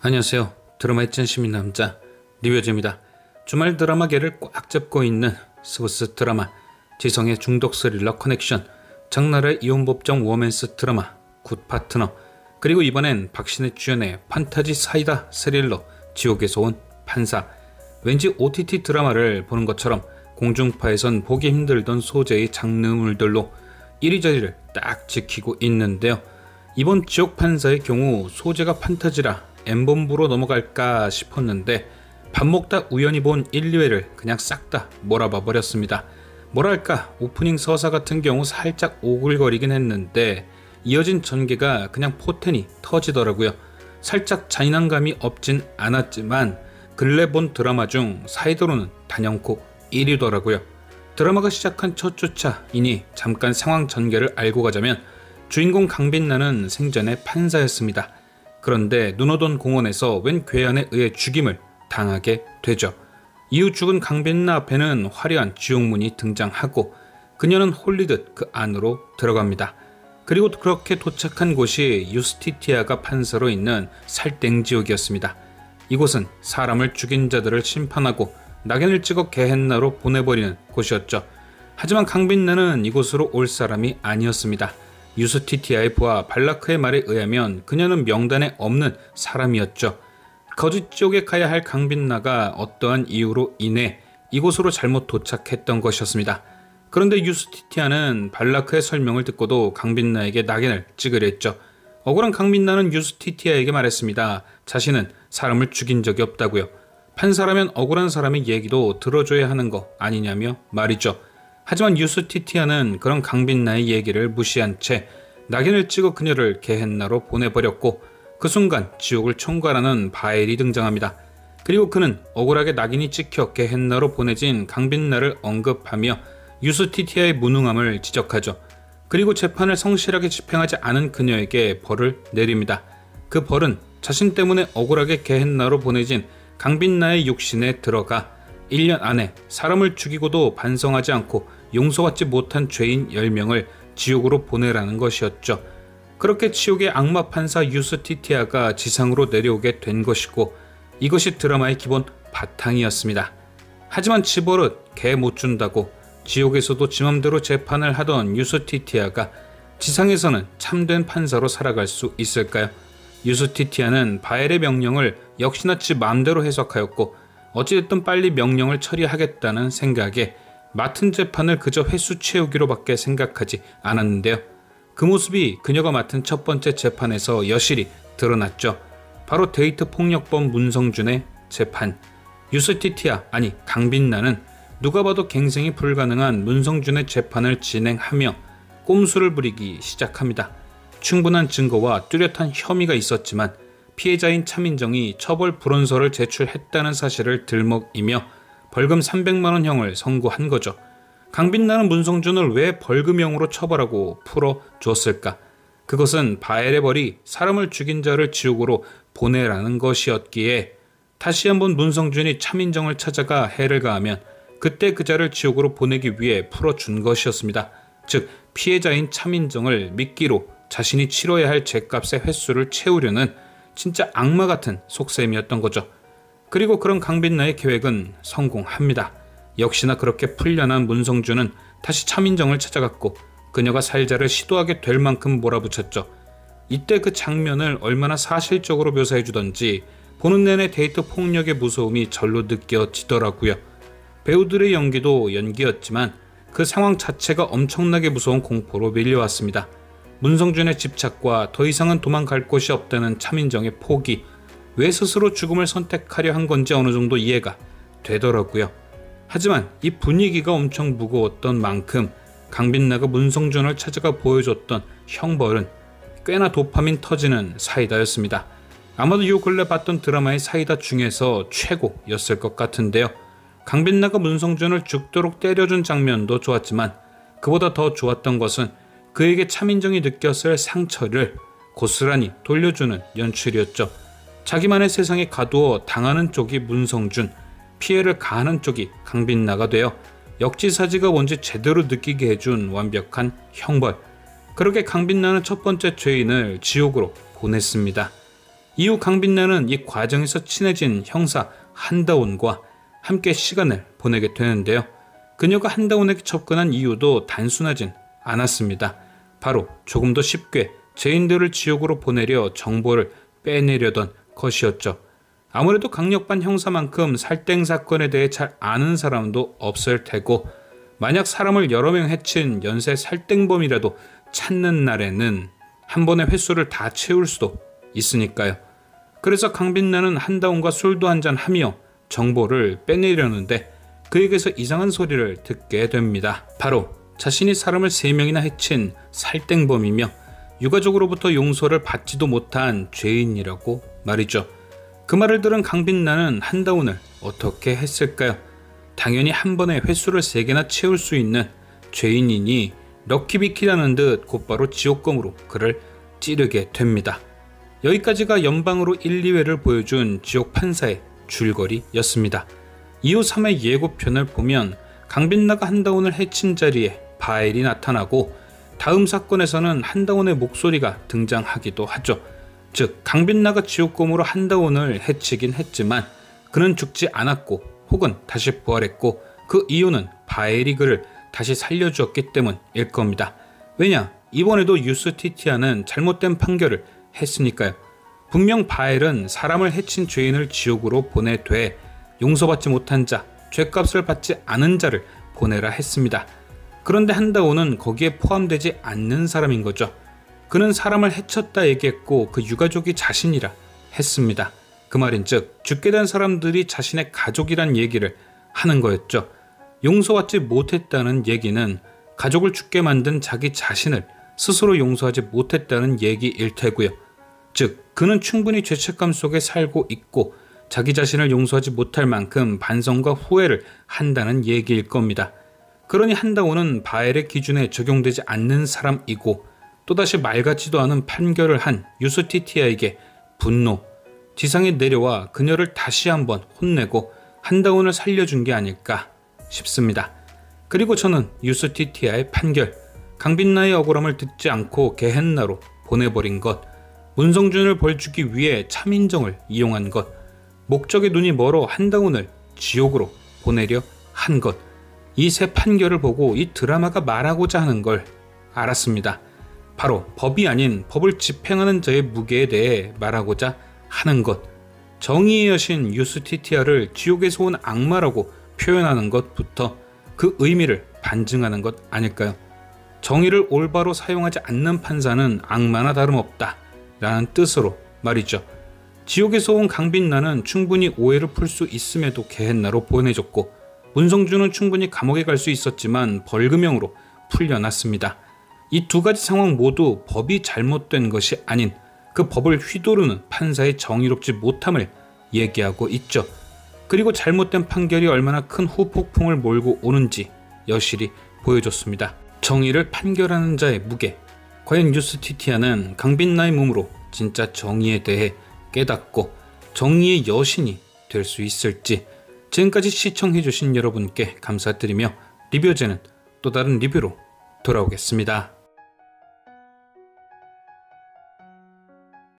안녕하세요. 드라마의 찐심인 남자 리뷰즈입니다. 주말 드라마계를 꽉 잡고 있는 스브스 드라마, 지성의 중독 스릴러 커넥션, 장나라의 이혼법정 워맨스 드라마 굿 파트너, 그리고 이번엔 박신혜 주연의 판타지 사이다 스릴러 지옥에서 온 판사. 왠지 OTT 드라마를 보는 것처럼 공중파에선 보기 힘들던 소재의 장르물들로 이리저리를 딱 지키고 있는데요. 이번 지옥 판사의 경우 소재가 판타지라 M본부로 넘어갈까 싶었는데 밥 먹다 우연히 본 1, 2회를 그냥 싹 다 몰아봐 버렸습니다. 뭐랄까, 오프닝 서사 같은 경우 살짝 오글거리긴 했는데 이어진 전개가 그냥 포텐이 터지더라고요. 살짝 잔인함감이 없진 않았지만 근래 본 드라마 중 사이드로는 단연코 1위더라고요. 드라마가 시작한 첫 주차이니 잠깐 상황 전개를 알고 가자면 주인공 강빛나는 생전에 판사였습니다. 그런데 눈오던 공원에서 웬 괴한에 의해 죽임을 당하게 되죠. 이후 죽은 강빛나 앞에는 화려한 지옥문이 등장하고 그녀는 홀리듯 그 안으로 들어갑니다. 그리고 그렇게 도착한 곳이 유스티티아가 판사로 있는 살땡지옥이었습니다. 이곳은 사람을 죽인 자들을 심판하고 낙인을 찍어 게헨나로 보내버리는 곳이었죠. 하지만 강빛나는 이곳으로 올 사람이 아니었습니다. 유스티티아의 부하 발라크의 말에 의하면 그녀는 명단에 없는 사람이었죠. 거짓 지옥에 가야 할 강빛나가 어떠한 이유로 인해 이곳으로 잘못 도착했던 것이었습니다. 그런데 유스티티아는 발라크의 설명을 듣고도 강빛나에게 낙인을 찍으려 했죠. 억울한 강빛나는 유스티티아에게 말했습니다. 자신은 사람을 죽인 적이 없다고요. 판사라면 억울한 사람의 얘기도 들어줘야 하는 거 아니냐며 말이죠. 하지만 유스티티아는 그런 강빛나의 얘기를 무시한 채 낙인을 찍어 그녀를 게헨나로 보내버렸고 그 순간 지옥을 총괄하는 바엘이 등장합니다. 그리고 그는 억울하게 낙인이 찍혀 게헨나로 보내진 강빛나를 언급하며 유스티티아의 무능함을 지적하죠. 그리고 재판을 성실하게 집행하지 않은 그녀에게 벌을 내립니다. 그 벌은 자신 때문에 억울하게 게헨나로 보내진 강빛나의 육신에 들어가 1년 안에 사람을 죽이고도 반성하지 않고 용서받지 못한 죄인 10명을 지옥으로 보내라는 것이었죠. 그렇게 지옥의 악마 판사 유스티티아가 지상으로 내려오게 된 것이고 이것이 드라마의 기본 바탕이었습니다. 하지만 지버릇 개 못 준다고 지옥에서도 지맘대로 재판을 하던 유스티티아가 지상에서는 참된 판사로 살아갈 수 있을까요? 유스티티아는 바엘의 명령을 역시나 지 맘대로 해석하였고 어찌됐든 빨리 명령을 처리하겠다는 생각에 맡은 재판을 그저 횟수 채우기로 밖에 생각하지 않았는데요. 그 모습이 그녀가 맡은 첫 번째 재판에서 여실히 드러났죠. 바로 데이트 폭력범 문성준의 재판. 유스티티아, 아니 강빛나는 누가 봐도 갱생이 불가능한 문성준의 재판을 진행하며 꼼수를 부리기 시작합니다. 충분한 증거와 뚜렷한 혐의가 있었지만 피해자인 차민정이 처벌 불원서를 제출했다는 사실을 들먹이며 벌금 300만원 형을 선고한 거죠. 강빛나는 문성준을 왜 벌금형으로 처벌하고 풀어줬을까? 그것은 바엘의 벌이 사람을 죽인 자를 지옥으로 보내라는 것이었기에 다시 한번 문성준이 차민정을 찾아가 해를 가하면 그때 그 자를 지옥으로 보내기 위해 풀어준 것이었습니다. 즉 피해자인 차민정을 미끼로 자신이 치러야 할 죄값의 횟수를 채우려는 진짜 악마 같은 속셈이었던 거죠. 그리고 그런 강빛나의 계획은 성공합니다. 역시나 그렇게 풀려난 문성준은 다시 차민정을 찾아갔고 그녀가 살자를 시도하게 될 만큼 몰아붙였죠. 이때 그 장면을 얼마나 사실적으로 묘사해주던지 보는 내내 데이트 폭력의 무서움이 절로 느껴지더라고요. 배우들의 연기도 연기였지만 그 상황 자체가 엄청나게 무서운 공포로 밀려왔습니다. 문성준의 집착과 더 이상은 도망갈 곳이 없다는 차민정의 포기, 왜 스스로 죽음을 선택하려 한 건지 어느 정도 이해가 되더라고요. 하지만 이 분위기가 엄청 무거웠던 만큼 강빛나가 문성준을 찾아가 보여줬던 형벌은 꽤나 도파민 터지는 사이다였습니다. 아마도 요 근래 봤던 드라마의 사이다 중에서 최고였을 것 같은데요. 강빛나가 문성준을 죽도록 때려준 장면도 좋았지만 그보다 더 좋았던 것은 그에게 차민정이 느꼈을 상처를 고스란히 돌려주는 연출이었죠. 자기만의 세상에 가두어 당하는 쪽이 문성준, 피해를 가하는 쪽이 강빛나가 되어 역지사지가 뭔지 제대로 느끼게 해준 완벽한 형벌. 그렇게 강빛나는 첫 번째 죄인을 지옥으로 보냈습니다. 이후 강빛나는 이 과정에서 친해진 형사 한다온과 함께 시간을 보내게 되는데요. 그녀가 한다온에게 접근한 이유도 단순하진 않았습니다. 바로 조금 더 쉽게 죄인들을 지옥으로 보내려 정보를 빼내려던 것이었죠. 아무래도 강력반 형사만큼 살땡 사건에 대해 잘 아는 사람도 없을 테고, 만약 사람을 여러 명 해친 연쇄 살땡범이라도 찾는 날에는 한 번에 횟수를 다 채울 수도 있으니까요. 그래서 강빛나는 한다온과 술도 한잔하며 정보를 빼내려는데 그에게서 이상한 소리를 듣게 됩니다. 바로 자신이 사람을 3명이나 해친 살땡범이며 유가족으로부터 용서를 받지도 못한 죄인이라고 말이죠. 그 말을 들은 강빛나는 한다온을 어떻게 했을까요? 당연히 한 번에 횟수를 3개나 채울 수 있는 죄인이니 럭키비키라는 듯 곧바로 지옥검으로 그를 찌르게 됩니다. 여기까지가 연방으로 1, 2회를 보여준 지옥 판사의 줄거리였습니다. 이후 3회 예고편을 보면 강빛나가 한다온을 해친 자리에 바엘이 나타나고 다음 사건에서는 한다온의 목소리가 등장하기도 하죠. 즉 강빛나가 지옥검으로 한다온을 해치긴 했지만 그는 죽지 않았고 혹은 다시 부활했고 그 이유는 바엘이 그를 다시 살려주었기 때문일 겁니다. 왜냐? 이번에도 유스티티아는 잘못된 판결을 했으니까요. 분명 바엘은 사람을 해친 죄인을 지옥으로 보내되 용서받지 못한 자, 죄값을 받지 않은 자를 보내라 했습니다. 그런데 한다온은 거기에 포함되지 않는 사람인 거죠. 그는 사람을 해쳤다 얘기했고 그 유가족이 자신이라 했습니다. 그 말인즉 죽게 된 사람들이 자신의 가족이란 얘기를 하는 거였죠. 용서받지 못했다는 얘기는 가족을 죽게 만든 자기 자신을 스스로 용서하지 못했다는 얘기일 테고요. 즉 그는 충분히 죄책감 속에 살고 있고 자기 자신을 용서하지 못할 만큼 반성과 후회를 한다는 얘기일 겁니다. 그러니 한다온은 바엘의 기준에 적용되지 않는 사람이고 또다시 말 같지도 않은 판결을 한 유스티티아에게 분노, 지상에 내려와 그녀를 다시 한번 혼내고 한다온을 살려준 게 아닐까 싶습니다. 그리고 저는 유스티티아의 판결, 강빛나의 억울함을 듣지 않고 게헨나로 보내버린 것, 문성준을 벌주기 위해 차민정을 이용한 것, 목적의 눈이 멀어 한다온을 지옥으로 보내려 한 것, 이 세 판결을 보고 이 드라마가 말하고자 하는 걸 알았습니다. 바로 법이 아닌 법을 집행하는 자의 무게에 대해 말하고자 하는 것, 정의의 여신 유스티티아를 지옥에서 온 악마라고 표현하는 것부터 그 의미를 반증하는 것 아닐까요? 정의를 올바로 사용하지 않는 판사는 악마나 다름없다 라는 뜻으로 말이죠. 지옥에서 온 강빛나는 충분히 오해를 풀 수 있음에도 게헨나로 보내줬고 문성준은 충분히 감옥에 갈 수 있었지만 벌금형으로 풀려났습니다. 이 두 가지 상황 모두 법이 잘못된 것이 아닌 그 법을 휘두르는 판사의 정의롭지 못함을 얘기하고 있죠. 그리고 잘못된 판결이 얼마나 큰 후폭풍을 몰고 오는지 여실히 보여줬습니다. 정의를 판결하는 자의 무게, 과연 유스티티아는 강빛나의 몸으로 진짜 정의에 대해 깨닫고 정의의 여신이 될 수 있을지. 지금까지 시청해주신 여러분께 감사드리며 리뷰제는 또 다른 리뷰로 돌아오겠습니다.